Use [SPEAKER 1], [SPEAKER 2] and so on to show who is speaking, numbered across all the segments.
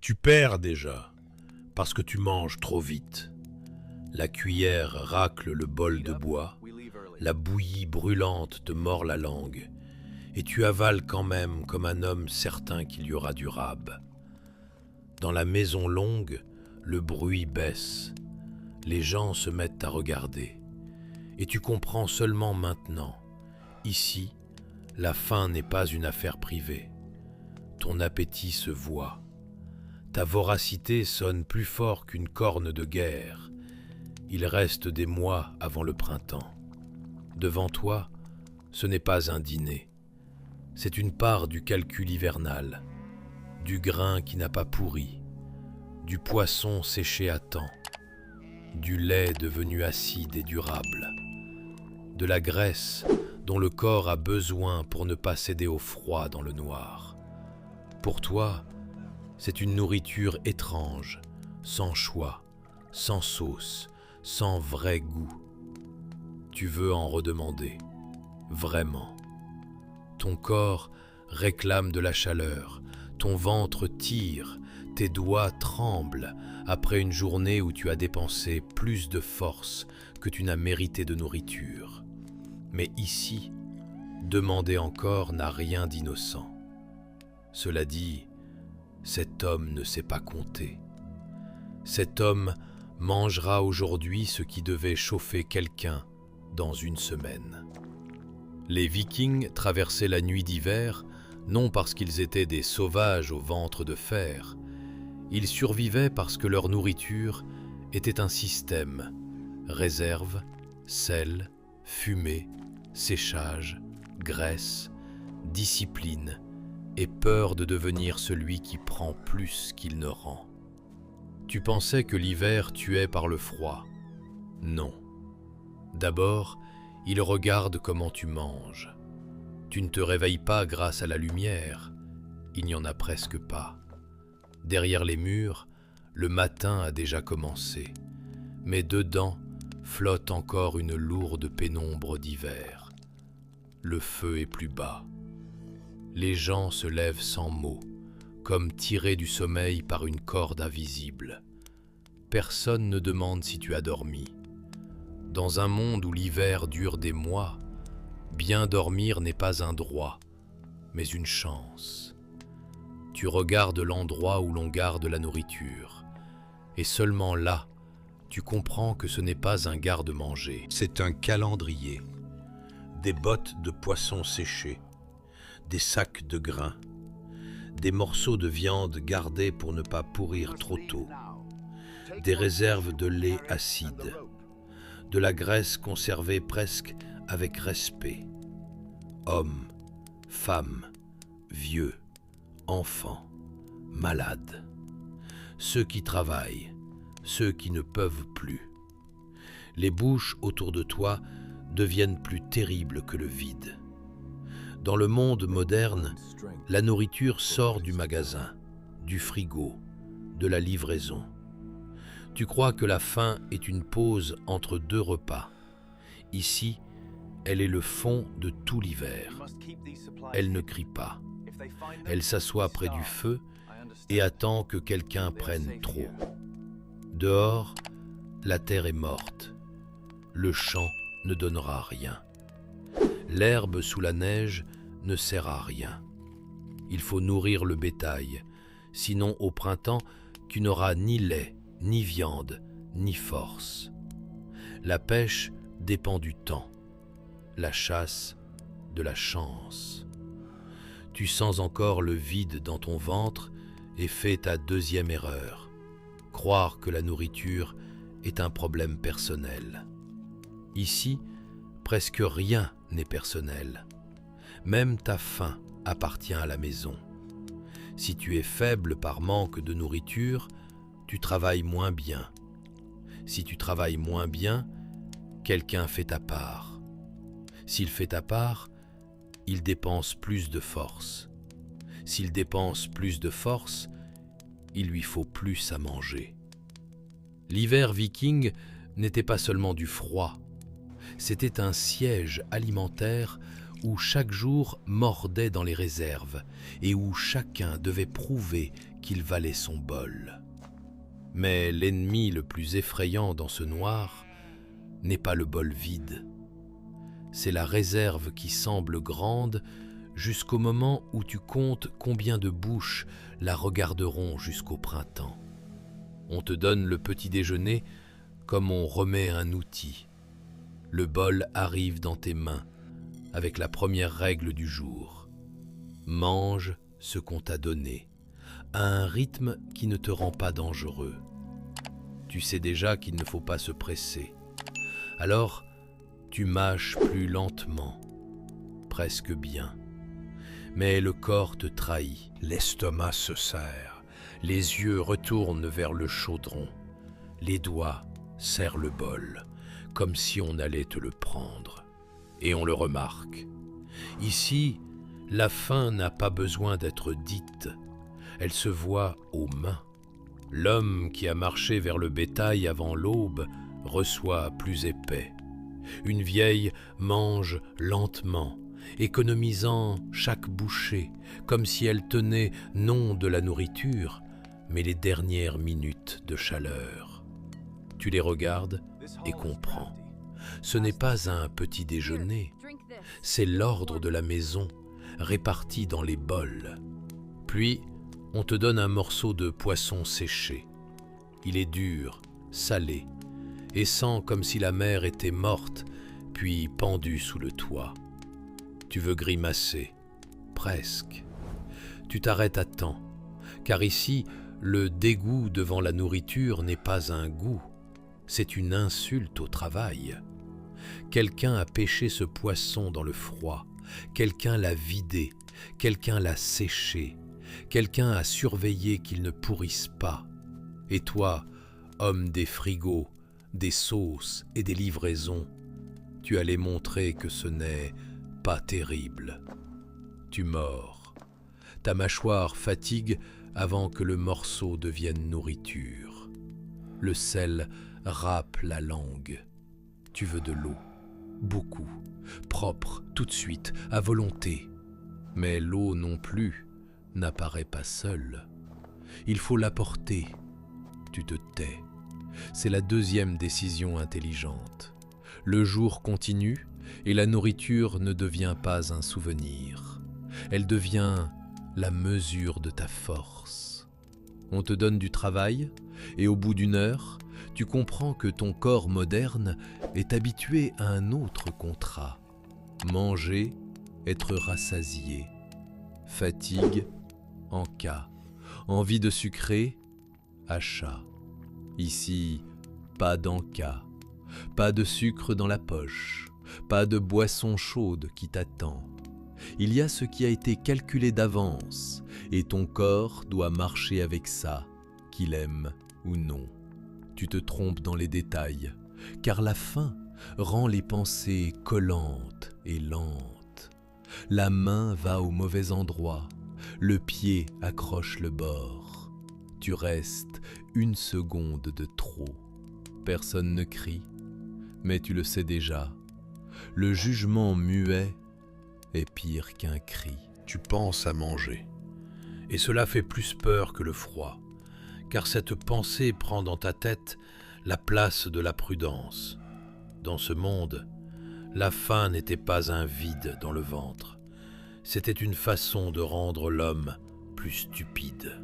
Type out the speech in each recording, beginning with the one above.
[SPEAKER 1] Tu perds déjà, parce que tu manges trop vite. La cuillère racle le bol de bois, la bouillie brûlante te mord la langue, et tu avales quand même comme un homme certain qu'il y aura du rab. Dans la maison longue, le bruit baisse, les gens se mettent à regarder, et tu comprends seulement maintenant, ici, la faim n'est pas une affaire privée. Ton appétit se voit. Ta voracité sonne plus fort qu'une corne de guerre. Il reste des mois avant le printemps. Devant toi, ce n'est pas un dîner. C'est une part du calcul hivernal, du grain qui n'a pas pourri, du poisson séché à temps, du lait devenu acide et durable, de la graisse dont le corps a besoin pour ne pas céder au froid dans le noir. Pour toi, c'est une nourriture étrange, sans choix, sans sauce, sans vrai goût. Tu veux en redemander, vraiment. Ton corps réclame de la chaleur, ton ventre tire, tes doigts tremblent après une journée où tu as dépensé plus de force que tu n'as mérité de nourriture. Mais ici, demander encore n'a rien d'innocent. Cela dit, cet homme ne sait pas compter. Cet homme mangera aujourd'hui ce qui devait chauffer quelqu'un dans une semaine. Les Vikings traversaient la nuit d'hiver, non parce qu'ils étaient des sauvages au ventre de fer. Ils survivaient parce que leur nourriture était un système. Réserve, sel, fumée, séchage, graisse, discipline et peur de devenir celui qui prend plus qu'il ne rend. Tu pensais que l'hiver tuait par le froid. Non. D'abord, il regarde comment tu manges. Tu ne te réveilles pas grâce à la lumière. Il n'y en a presque pas. Derrière les murs, le matin a déjà commencé. Mais dedans flotte encore une lourde pénombre d'hiver. Le feu est plus bas. Les gens se lèvent sans mots, comme tirés du sommeil par une corde invisible. Personne ne demande si tu as dormi. Dans un monde où l'hiver dure des mois, bien dormir n'est pas un droit, mais une chance. Tu regardes l'endroit où l'on garde la nourriture, et seulement là, tu comprends que ce n'est pas un garde-manger. C'est un calendrier, des bottes de poisson séchées, des sacs de grains, des morceaux de viande gardés pour ne pas pourrir trop tôt, des réserves de lait acide, de la graisse conservée presque avec respect. Hommes, femmes, vieux, enfants, malades, ceux qui travaillent, ceux qui ne peuvent plus. Les bouches autour de toi deviennent plus terribles que le vide. Dans le monde moderne, la nourriture sort du magasin, du frigo, de la livraison. Tu crois que la faim est une pause entre deux repas. Ici, elle est le fond de tout l'hiver. Elle ne crie pas. Elle s'assoit près du feu et attend que quelqu'un prenne trop. Dehors, la terre est morte. Le champ ne donnera rien. L'herbe sous la neige ne sert à rien. Il faut nourrir le bétail, sinon au printemps, tu n'auras ni lait, ni viande, ni force. La pêche dépend du temps, la chasse de la chance. Tu sens encore le vide dans ton ventre et fais ta deuxième erreur, croire que la nourriture est un problème personnel. Ici, presque rien n'est personnel. Même ta faim appartient à la maison. Si tu es faible par manque de nourriture, tu travailles moins bien. Si tu travailles moins bien, quelqu'un fait ta part. S'il fait ta part, il dépense plus de force. S'il dépense plus de force, il lui faut plus à manger. L'hiver viking n'était pas seulement du froid, c'était un siège alimentaire où chaque jour mordait dans les réserves et où chacun devait prouver qu'il valait son bol. Mais l'ennemi le plus effrayant dans ce noir n'est pas le bol vide. C'est la réserve qui semble grande jusqu'au moment où tu comptes combien de bouches la regarderont jusqu'au printemps. On te donne le petit déjeuner comme on remet un outil. Le bol arrive dans tes mains avec la première règle du jour. Mange ce qu'on t'a donné, à un rythme qui ne te rend pas dangereux. Tu sais déjà qu'il ne faut pas se presser. Alors, tu mâches plus lentement, presque bien. Mais le corps te trahit. L'estomac se serre, les yeux retournent vers le chaudron. Les doigts serrent le bol, comme si on allait te le prendre. Et on le remarque. Ici, la faim n'a pas besoin d'être dite. Elle se voit aux mains. L'homme qui a marché vers le bétail avant l'aube reçoit plus épais. Une vieille mange lentement, économisant chaque bouchée, comme si elle tenait non de la nourriture, mais les dernières minutes de chaleur. Tu les regardes et comprends. Ce n'est pas un petit déjeuner, c'est l'ordre de la maison, réparti dans les bols. Puis, on te donne un morceau de poisson séché. Il est dur, salé, et sent comme si la mer était morte, puis pendue sous le toit. Tu veux grimacer, presque. Tu t'arrêtes à temps, car ici, le dégoût devant la nourriture n'est pas un goût, c'est une insulte au travail. Quelqu'un a pêché ce poisson dans le froid, quelqu'un l'a vidé, quelqu'un l'a séché, quelqu'un a surveillé qu'il ne pourrisse pas. Et toi, homme des frigos, des sauces et des livraisons, tu allais montrer que ce n'est pas terrible. Tu mords. Ta mâchoire fatigue avant que le morceau devienne nourriture. Le sel râpe la langue. Tu veux de l'eau, beaucoup, propre, tout de suite, à volonté. Mais l'eau non plus n'apparaît pas seule. Il faut l'apporter. Tu te tais. C'est la deuxième décision intelligente. Le jour continue et la nourriture ne devient pas un souvenir. Elle devient la mesure de ta force. On te donne du travail et au bout d'une heure, tu comprends que ton corps moderne est habitué à un autre contrat. Manger, être rassasié. Fatigue, encas. Envie de sucrer, achat. Ici, pas d'encas, pas de sucre dans la poche, pas de boisson chaude qui t'attend. Il y a ce qui a été calculé d'avance et ton corps doit marcher avec ça, qu'il aime ou non. Tu te trompes dans les détails, car la faim rend les pensées collantes et lentes. La main va au mauvais endroit, le pied accroche le bord. Tu restes une seconde de trop. Personne ne crie, mais tu le sais déjà. Le jugement muet est pire qu'un cri. Tu penses à manger, et cela fait plus peur que le froid, car cette pensée prend dans ta tête la place de la prudence. Dans ce monde, la faim n'était pas un vide dans le ventre, c'était une façon de rendre l'homme plus stupide.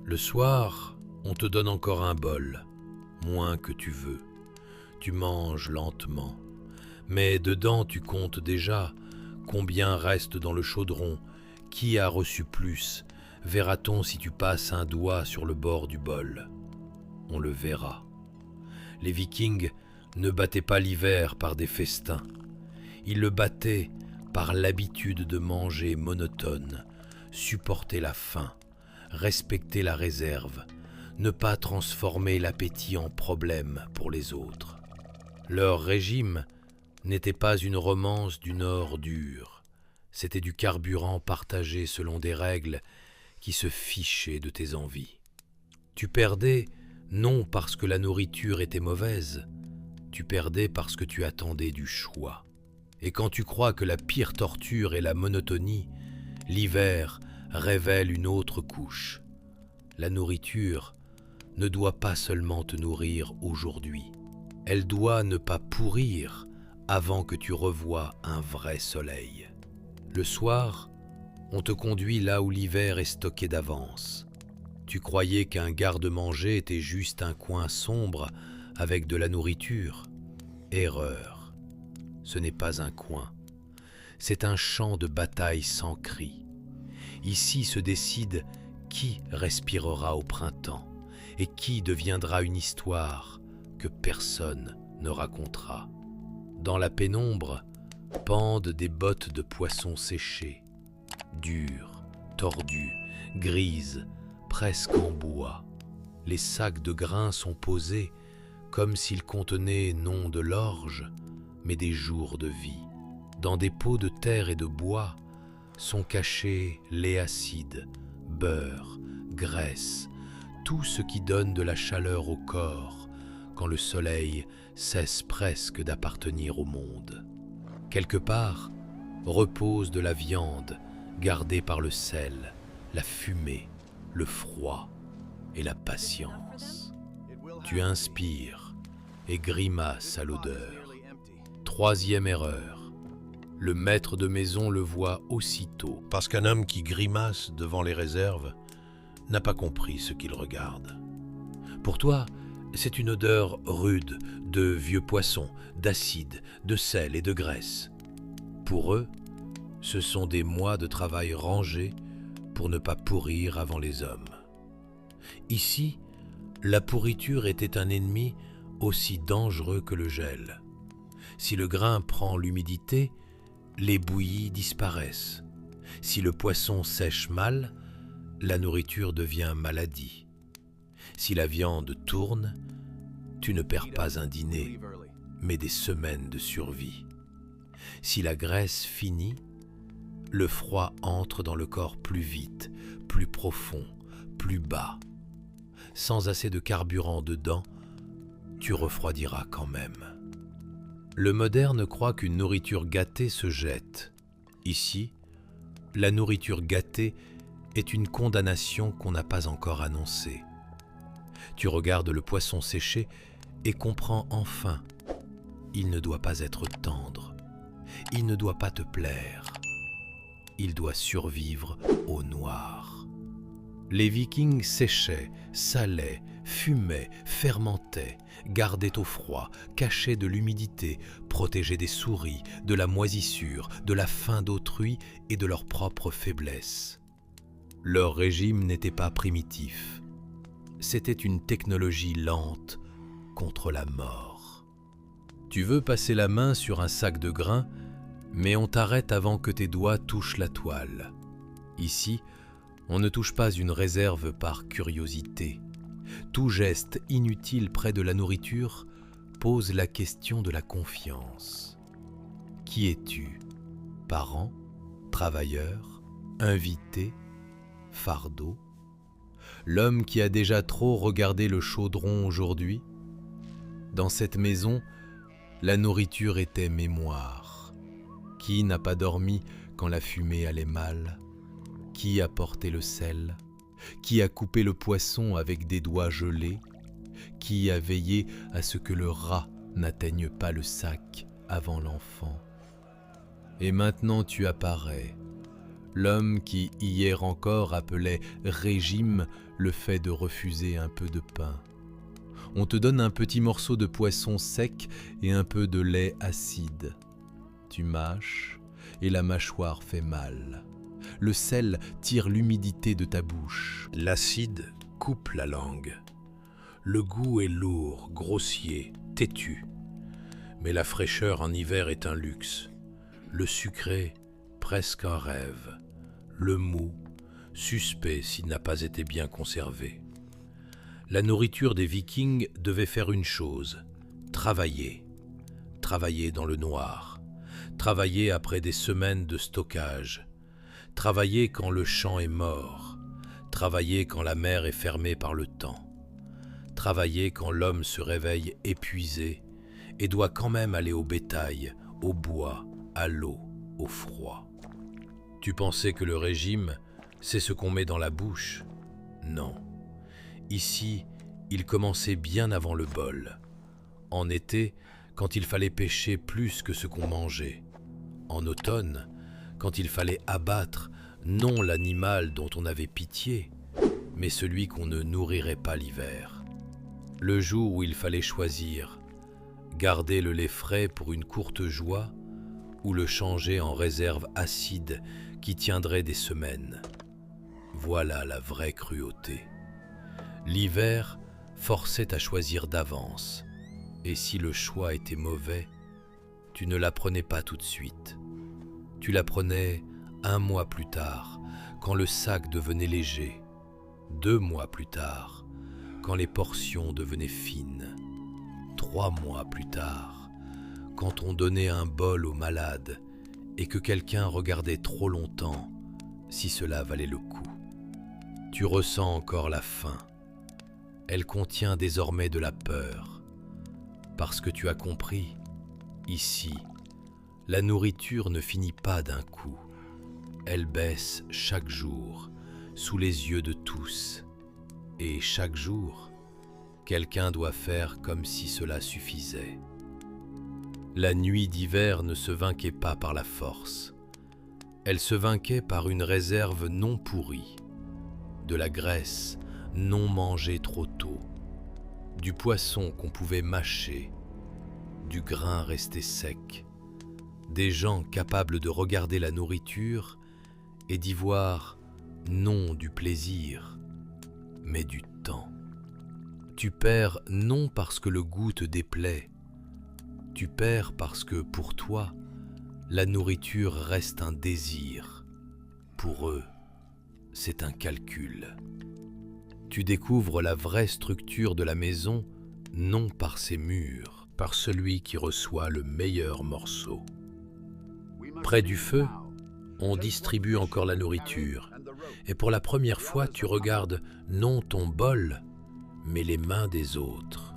[SPEAKER 1] Le soir, on te donne encore un bol, moins que tu veux. Tu manges lentement, mais dedans tu comptes déjà combien reste dans le chaudron, qui a reçu plus. Verra-t-on si tu passes un doigt sur le bord du bol? On le verra. Les Vikings ne battaient pas l'hiver par des festins. Ils le battaient par l'habitude de manger monotone, supporter la faim, respecter la réserve, ne pas transformer l'appétit en problème pour les autres. Leur régime n'était pas une romance d'une ordure, c'était du carburant partagé selon des règles qui se fichaient de tes envies. Tu perdais non parce que la nourriture était mauvaise, tu perdais parce que tu attendais du choix. Et quand tu crois que la pire torture est la monotonie, l'hiver révèle une autre couche. La nourriture ne doit pas seulement te nourrir aujourd'hui. Elle doit ne pas pourrir avant que tu revoies un vrai soleil. Le soir, on te conduit là où l'hiver est stocké d'avance. Tu croyais qu'un garde-manger était juste un coin sombre avec de la nourriture. Erreur. Ce n'est pas un coin. C'est un champ de bataille sans cri. Ici se décide qui respirera au printemps et qui deviendra une histoire que personne ne racontera. Dans la pénombre pendent des bottes de poissons séchées, dures, tordues, grises, presque en bois. Les sacs de grains sont posés comme s'ils contenaient non de l'orge, mais des jours de vie. Dans des pots de terre et de bois sont cachés lait acide, beurre, graisse, tout ce qui donne de la chaleur au corps quand le soleil cesse presque d'appartenir au monde. Quelque part repose de la viande gardée par le sel, la fumée, le froid et la patience. Tu inspires et grimaces à l'odeur. Troisième erreur. Le maître de maison le voit aussitôt, parce qu'un homme qui grimace devant les réserves n'a pas compris ce qu'il regarde. Pour toi, c'est une odeur rude de vieux poissons, d'acide, de sel et de graisse. Pour eux, ce sont des mois de travail rangés pour ne pas pourrir avant les hommes. Ici, la pourriture était un ennemi aussi dangereux que le gel. Si le grain prend l'humidité, les bouillies disparaissent. Si le poisson sèche mal, la nourriture devient maladie. Si la viande tourne, tu ne perds pas un dîner, mais des semaines de survie. Si la graisse finit, le froid entre dans le corps plus vite, plus profond, plus bas. Sans assez de carburant dedans, tu refroidiras quand même. Le moderne croit qu'une nourriture gâtée se jette. Ici, la nourriture gâtée est une condamnation qu'on n'a pas encore annoncée. Tu regardes le poisson séché et comprends enfin, il ne doit pas être tendre, il ne doit pas te plaire, il doit survivre au noir. Les Vikings séchaient, salaient, fumaient, fermentaient, gardaient au froid, cachaient de l'humidité, protégeaient des souris, de la moisissure, de la faim d'autrui et de leur propre faiblesse. Leur régime n'était pas primitif. C'était une technologie lente contre la mort. Tu veux passer la main sur un sac de grains, mais on t'arrête avant que tes doigts touchent la toile. Ici, on ne touche pas une réserve par curiosité. Tout geste inutile près de la nourriture pose la question de la confiance. Qui es-tu? Parent? Travailleur? Invité? Fardeau? L'homme qui a déjà trop regardé le chaudron aujourd'hui? Dans cette maison, la nourriture était mémoire. Qui n'a pas dormi quand la fumée allait mal? Qui a porté le sel? Qui a coupé le poisson avec des doigts gelés? Qui a veillé à ce que le rat n'atteigne pas le sac avant l'enfant? Et maintenant tu apparais, l'homme qui hier encore appelait régime le fait de refuser un peu de pain. On te donne un petit morceau de poisson sec et un peu de lait acide. Tu mâches et la mâchoire fait mal. Le sel tire l'humidité de ta bouche. L'acide coupe la langue. Le goût est lourd, grossier, têtu. Mais la fraîcheur en hiver est un luxe. Le sucré, presque un rêve. Le mou, suspect s'il n'a pas été bien conservé. La nourriture des Vikings devait faire une chose, travailler. Travailler dans le noir. Travailler après des semaines de stockage. Travailler quand le champ est mort, travailler quand la mer est fermée par le temps, travailler quand l'homme se réveille épuisé et doit quand même aller au bétail, au bois, à l'eau, au froid. Tu pensais que le régime, c'est ce qu'on met dans la bouche? Non. Ici, il commençait bien avant le bol. En été, quand il fallait pêcher plus que ce qu'on mangeait. En automne, quand il fallait abattre non l'animal dont on avait pitié, mais celui qu'on ne nourrirait pas l'hiver. Le jour où il fallait choisir, garder le lait frais pour une courte joie ou le changer en réserve acide qui tiendrait des semaines. Voilà la vraie cruauté. L'hiver forçait à choisir d'avance, et si le choix était mauvais, tu ne l'apprenais pas tout de suite. Tu l'apprenais 1 mois plus tard, quand le sac devenait léger, 2 mois plus tard, quand les portions devenaient fines, 3 mois plus tard, quand on donnait un bol aux malades et que quelqu'un regardait trop longtemps si cela valait le coup. Tu ressens encore la faim. Elle contient désormais de la peur, parce que tu as compris, ici, la nourriture ne finit pas d'un coup. Elle baisse chaque jour, sous les yeux de tous. Et chaque jour, quelqu'un doit faire comme si cela suffisait. La nuit d'hiver ne se vainquait pas par la force. Elle se vainquait par une réserve non pourrie, de la graisse non mangée trop tôt, du poisson qu'on pouvait mâcher, du grain resté sec, des gens capables de regarder la nourriture et d'y voir non du plaisir, mais du temps. Tu perds non parce que le goût te déplaît, tu perds parce que pour toi, la nourriture reste un désir. Pour eux, c'est un calcul. Tu découvres la vraie structure de la maison non par ses murs, par celui qui reçoit le meilleur morceau. Près du feu, on distribue encore la nourriture. Et pour la première fois, tu regardes non ton bol, mais les mains des autres.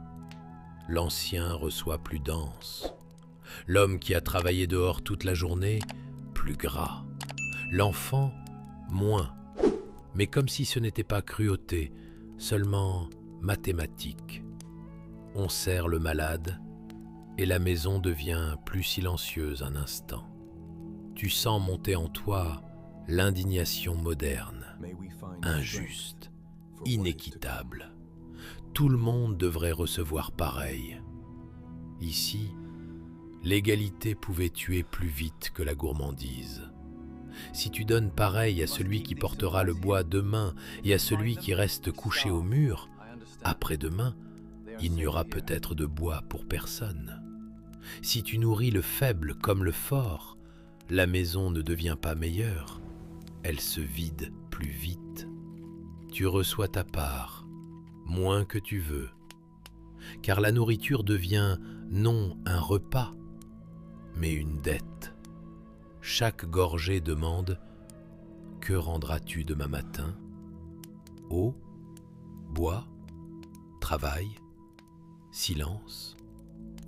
[SPEAKER 1] L'ancien reçoit plus dense. L'homme qui a travaillé dehors toute la journée, plus gras. L'enfant, moins. Mais comme si ce n'était pas cruauté, seulement mathématique. On sert le malade et la maison devient plus silencieuse un instant. Tu sens monter en toi l'indignation moderne, injuste, inéquitable. Tout le monde devrait recevoir pareil. Ici, l'égalité pouvait tuer plus vite que la gourmandise. Si tu donnes pareil à celui qui portera le bois demain et à celui qui reste couché au mur, après-demain, il n'y aura peut-être de bois pour personne. Si tu nourris le faible comme le fort, la maison ne devient pas meilleure, elle se vide plus vite. Tu reçois ta part, moins que tu veux, car la nourriture devient non un repas, mais une dette. Chaque gorgée demande « Que rendras-tu demain matin ?» Eau, bois, travail, silence,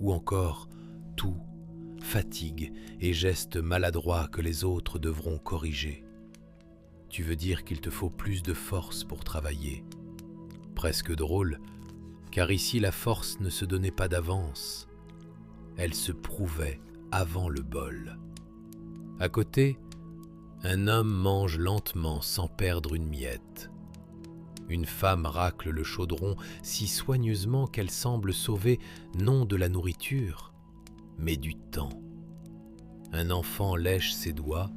[SPEAKER 1] ou encore tout, fatigue et gestes maladroits que les autres devront corriger. Tu veux dire qu'il te faut plus de force pour travailler. Presque drôle, car ici la force ne se donnait pas d'avance. Elle se prouvait avant le bol. À côté, un homme mange lentement sans perdre une miette. Une femme racle le chaudron si soigneusement qu'elle semble sauver non de la nourriture, mais du temps. Un enfant lèche ses doigts,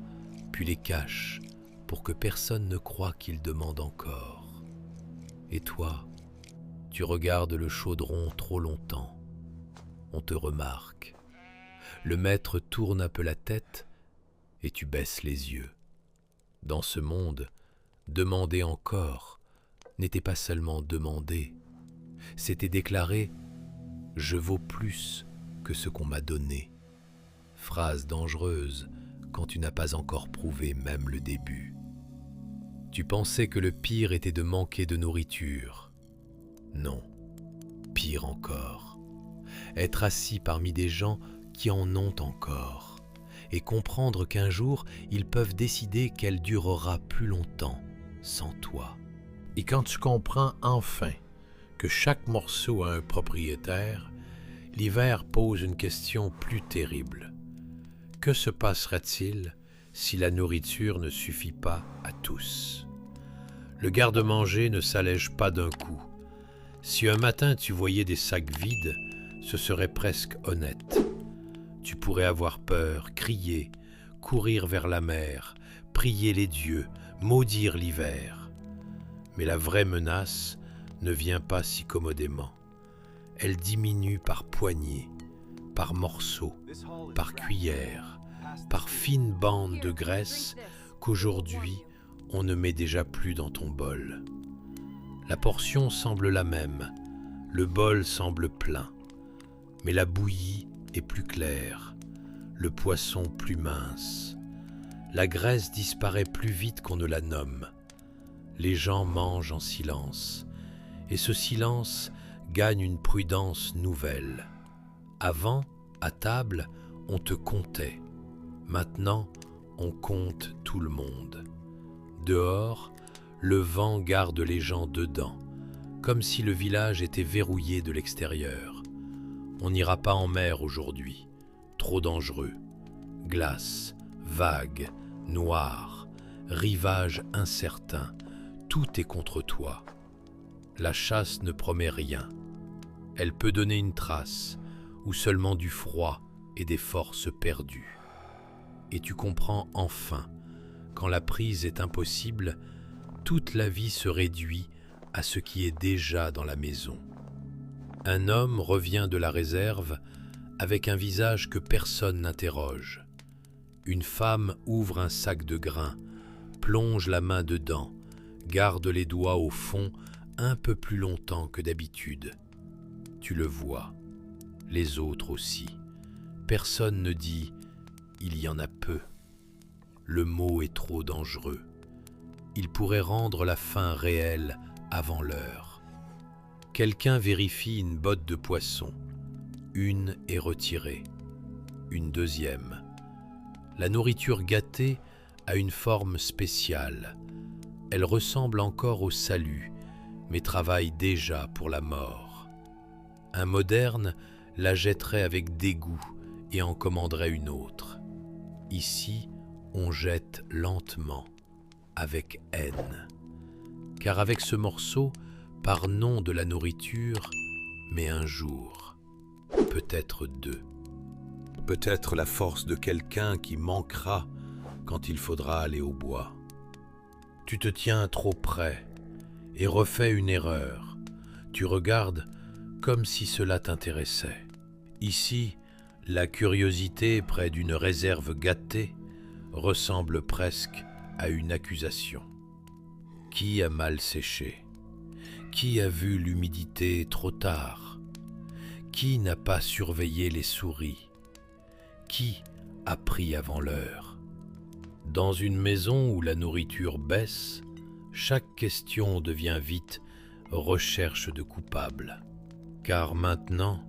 [SPEAKER 1] puis les cache, pour que personne ne croie qu'il demande encore. Et toi, tu regardes le chaudron trop longtemps. On te remarque. Le maître tourne un peu la tête et tu baisses les yeux. Dans ce monde, demander encore n'était pas seulement demander, c'était déclarer « Je vaux plus que ce qu'on m'a donné ». Phrase dangereuse quand tu n'as pas encore prouvé même le début. Tu pensais que le pire était de manquer de nourriture. Non, pire encore, être assis parmi des gens qui en ont encore, et comprendre qu'un jour, ils peuvent décider qu'elle durera plus longtemps sans toi. Et quand tu comprends enfin que chaque morceau a un propriétaire, l'hiver pose une question plus terrible. Que se passera-t-il si la nourriture ne suffit pas à tous? Le garde-manger ne s'allège pas d'un coup. Si un matin tu voyais des sacs vides, ce serait presque honnête. Tu pourrais avoir peur, crier, courir vers la mer, prier les dieux, maudire l'hiver. Mais la vraie menace ne vient pas si commodément. Elle diminue par poignées, par morceaux, par cuillères, par fines bandes de graisse qu'aujourd'hui on ne met déjà plus dans ton bol. La portion semble la même, le bol semble plein, mais la bouillie est plus claire, le poisson plus mince. La graisse disparaît plus vite qu'on ne la nomme. Les gens mangent en silence, et ce silence gagne une prudence nouvelle. Avant, à table, on te comptait. Maintenant, on compte tout le monde. Dehors, le vent garde les gens dedans, comme si le village était verrouillé de l'extérieur. On n'ira pas en mer aujourd'hui, trop dangereux. Glace, vagues, noir, rivage incertain, tout est contre toi. La chasse ne promet rien. Elle peut donner une trace, ou seulement du froid et des forces perdues. Et tu comprends enfin, quand la prise est impossible, toute la vie se réduit à ce qui est déjà dans la maison. Un homme revient de la réserve avec un visage que personne n'interroge. Une femme ouvre un sac de grains, plonge la main dedans, garde les doigts au fond un peu plus longtemps que d'habitude. Tu le vois, les autres aussi. Personne ne dit « il y en a peu ». Le mot est trop dangereux. Il pourrait rendre la faim réelle avant l'heure. Quelqu'un vérifie une botte de poisson. Une est retirée. Une deuxième. La nourriture gâtée a une forme spéciale. Elle ressemble encore au salut, mais travaille déjà pour la mort. Un moderne la jetterait avec dégoût et en commanderait une autre. Ici, on jette lentement, avec haine. Car avec ce morceau, par nom de la nourriture, mais un jour, peut-être deux. Peut-être la force de quelqu'un qui manquera quand il faudra aller au bois. Tu te tiens trop près et refais une erreur. Tu regardes comme si cela t'intéressait. Ici, la curiosité près d'une réserve gâtée ressemble presque à une accusation. Qui a mal séché? Qui a vu l'humidité trop tard? Qui n'a pas surveillé les souris? Qui a pris avant l'heure? Dans une maison où la nourriture baisse, chaque question devient vite recherche de coupable. Car maintenant,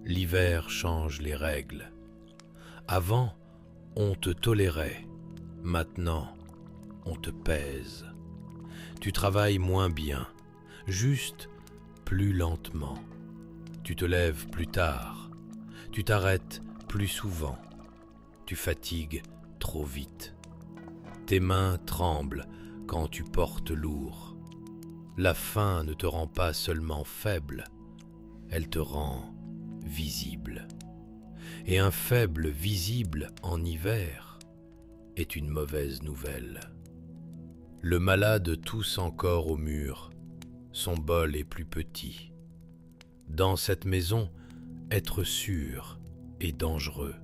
[SPEAKER 1] l'hiver change les règles. Avant, on te tolérait. Maintenant, on te pèse. Tu travailles moins bien, juste plus lentement. Tu te lèves plus tard. Tu t'arrêtes plus souvent. Tu fatigues trop vite. Tes mains tremblent quand tu portes lourd. La faim ne te rend pas seulement faible, elle te rend visible. Et un faible visible en hiver est une mauvaise nouvelle. Le malade tousse encore au mur, son bol est plus petit. Dans cette maison, être sûr est dangereux.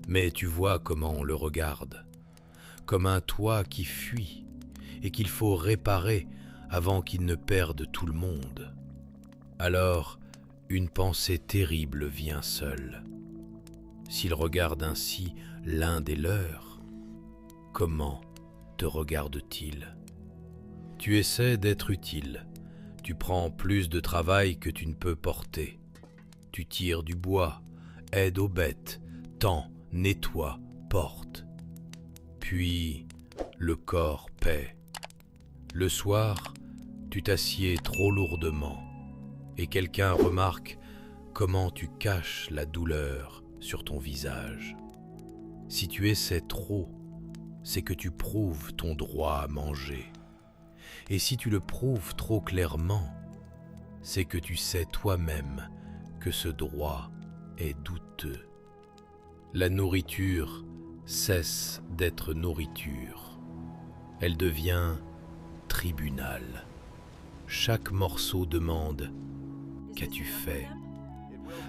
[SPEAKER 1] Mais tu vois comment on le regarde, comme un toit qui fuit et qu'il faut réparer avant qu'il ne perde tout le monde. Alors, une pensée terrible vient seule. S'il regarde ainsi l'un des leurs, comment te regarde-t-il? Tu essaies d'être utile, tu prends plus de travail que tu ne peux porter. Tu tires du bois, aides aux bêtes, tends, nettoie, porte. Puis, le corps paie. Le soir, tu t'assieds trop lourdement et quelqu'un remarque comment tu caches la douleur sur ton visage. Si tu essaies trop, c'est que tu prouves ton droit à manger. Et si tu le prouves trop clairement, c'est que tu sais toi-même que ce droit est douteux. La nourriture cesse d'être nourriture. Elle devient tribunal. Chaque morceau demande « Qu'as-tu fait ?»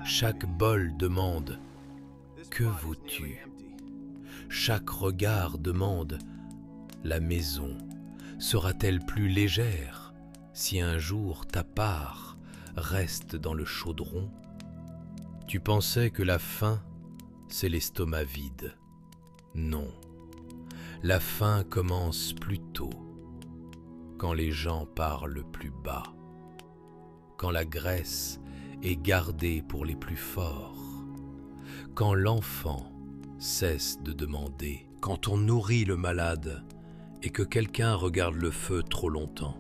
[SPEAKER 1] Chaque bol demande « Que vaux-tu ?» Chaque regard demande « La maison sera-t-elle plus légère si un jour ta part reste dans le chaudron ?» Tu pensais que la faim, c'est l'estomac vide. Non, la faim commence plus tôt, quand les gens parlent plus bas, quand la graisse est gardée pour les plus forts, quand l'enfant cesse de demander, quand on nourrit le malade et que quelqu'un regarde le feu trop longtemps,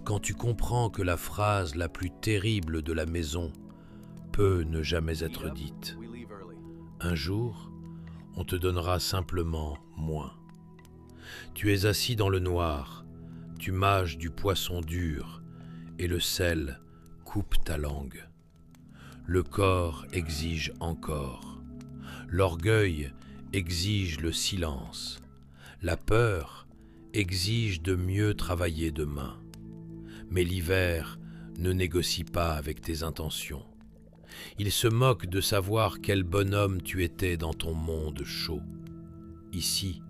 [SPEAKER 1] quand tu comprends que la phrase la plus terrible de la maison peut ne jamais être dite. Un jour, on te donnera simplement moins. Tu es assis dans le noir, tu mâches du poisson dur et le sel coupe ta langue. Le corps exige encore. L'orgueil exige le silence. La peur exige de mieux travailler demain. Mais l'hiver ne négocie pas avec tes intentions. Il se moque de savoir quel bonhomme tu étais dans ton monde chaud. Ici,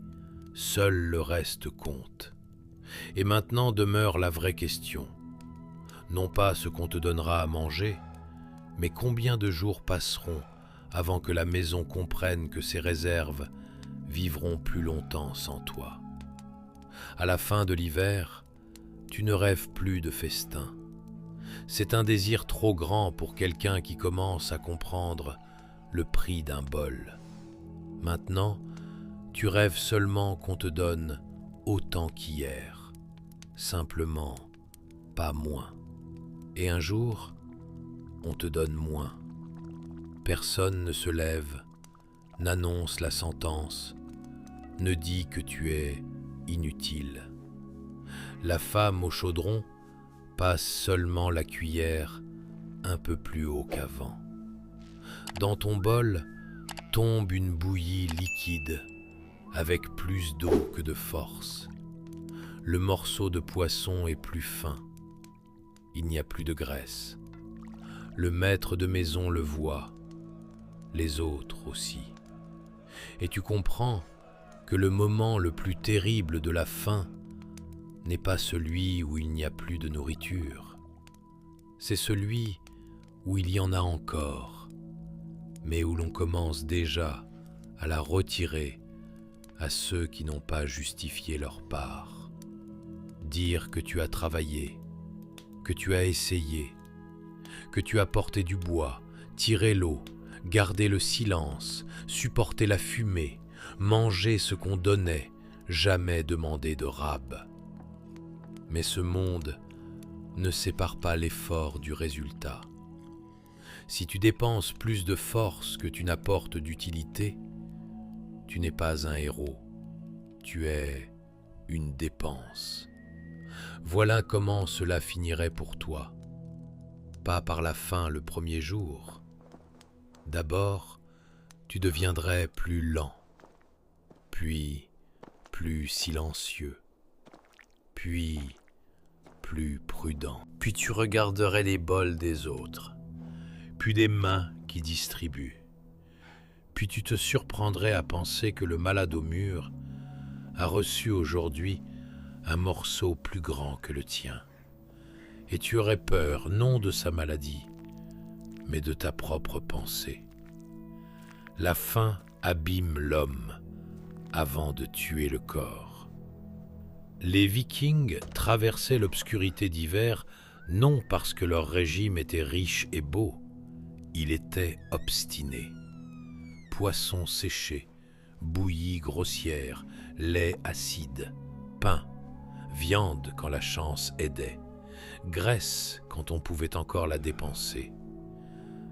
[SPEAKER 1] seul le reste compte. Et maintenant demeure la vraie question. Non pas ce qu'on te donnera à manger, mais combien de jours passeront avant que la maison comprenne que ses réserves vivront plus longtemps sans toi. À la fin de l'hiver, tu ne rêves plus de festin. C'est un désir trop grand pour quelqu'un qui commence à comprendre le prix d'un bol. Maintenant, tu rêves seulement qu'on te donne autant qu'hier, simplement pas moins. Et un jour, on te donne moins. Personne ne se lève, n'annonce la sentence, ne dit que tu es inutile. La femme au chaudron passe seulement la cuillère un peu plus haut qu'avant. Dans ton bol tombe une bouillie liquide avec plus d'eau que de force. Le morceau de poisson est plus fin. Il n'y a plus de graisse. Le maître de maison le voit, les autres aussi. Et tu comprends que le moment le plus terrible de la faim n'est pas celui où il n'y a plus de nourriture. C'est celui où il y en a encore, mais où l'on commence déjà à la retirer à ceux qui n'ont pas justifié leur part. Dire que tu as travaillé, que tu as essayé, que tu as porté du bois, tiré l'eau, gardé le silence, supporté la fumée, mangé ce qu'on donnait, jamais demandé de rab. Mais ce monde ne sépare pas l'effort du résultat. Si tu dépenses plus de force que tu n'apportes d'utilité, tu n'es pas un héros, tu es une dépense. Voilà comment cela finirait pour toi. Pas par la faim le premier jour. D'abord, tu deviendrais plus lent, puis plus silencieux, puis plus prudent. Puis tu regarderais les bols des autres, puis des mains qui distribuent. Puis tu te surprendrais à penser que le malade au mur a reçu aujourd'hui un morceau plus grand que le tien. Et tu aurais peur, non de sa maladie, mais de ta propre pensée. La faim abîme l'homme avant de tuer le corps. Les Vikings traversaient l'obscurité d'hiver non parce que leur régime était riche et beau, il était obstiné. Poissons séchés, bouillie grossière, lait acide, pain, viande quand la chance aidait, graisse quand on pouvait encore la dépenser,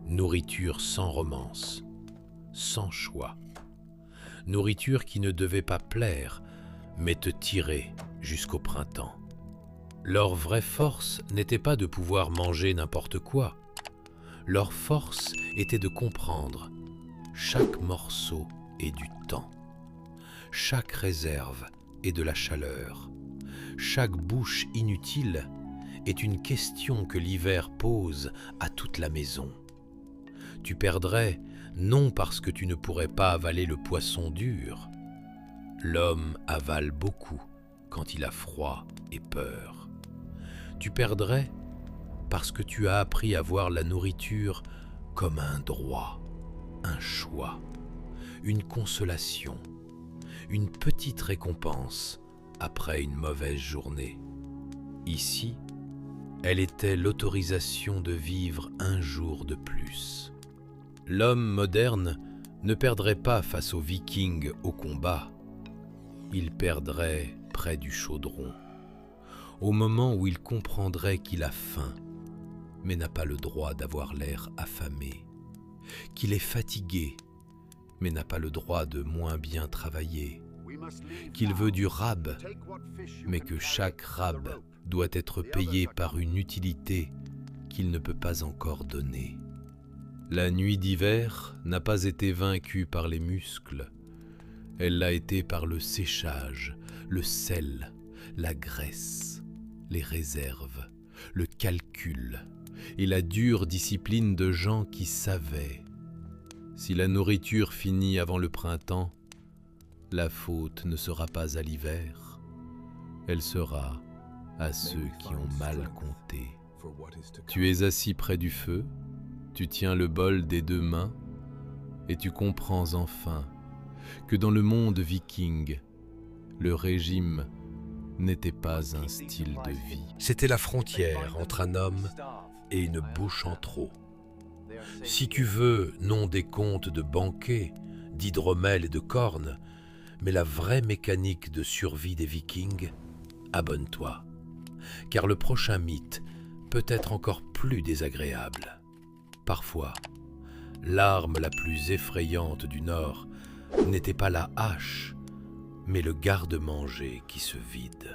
[SPEAKER 1] nourriture sans romance, sans choix, nourriture qui ne devait pas plaire, mais te tirer jusqu'au printemps. Leur vraie force n'était pas de pouvoir manger n'importe quoi. Leur force était de comprendre. Chaque morceau est du temps. Chaque réserve est de la chaleur. Chaque bouche inutile est une question que l'hiver pose à toute la maison. Tu perdrais non parce que tu ne pourrais pas avaler le poisson dur. L'homme avale beaucoup quand il a froid et peur. Tu perdrais parce que tu as appris à voir la nourriture comme un droit, un choix, une consolation, une petite récompense après une mauvaise journée. Ici, elle était l'autorisation de vivre un jour de plus. L'homme moderne ne perdrait pas face aux Vikings au combat. Il perdrait près du chaudron, au moment où il comprendrait qu'il a faim, mais n'a pas le droit d'avoir l'air affamé, qu'il est fatigué, mais n'a pas le droit de moins bien travailler, qu'il veut du rab, mais que chaque rab doit être payé par une utilité qu'il ne peut pas encore donner. La nuit d'hiver n'a pas été vaincue par les muscles, elle l'a été par le séchage, le sel, la graisse, les réserves, le calcul et la dure discipline de gens qui savaient. Si la nourriture finit avant le printemps, la faute ne sera pas à l'hiver, elle sera à ceux qui ont mal compté. Tu es assis près du feu, tu tiens le bol des deux mains et tu comprends enfin que dans le monde viking, le régime n'était pas un style de vie. C'était la frontière entre un homme et une bouche en trop. Si tu veux, non des contes de banquets, d'hydromel et de cornes, mais la vraie mécanique de survie des Vikings, abonne-toi, car le prochain mythe peut être encore plus désagréable. Parfois, l'arme la plus effrayante du Nord n'était pas la hache, mais le garde-manger qui se vide.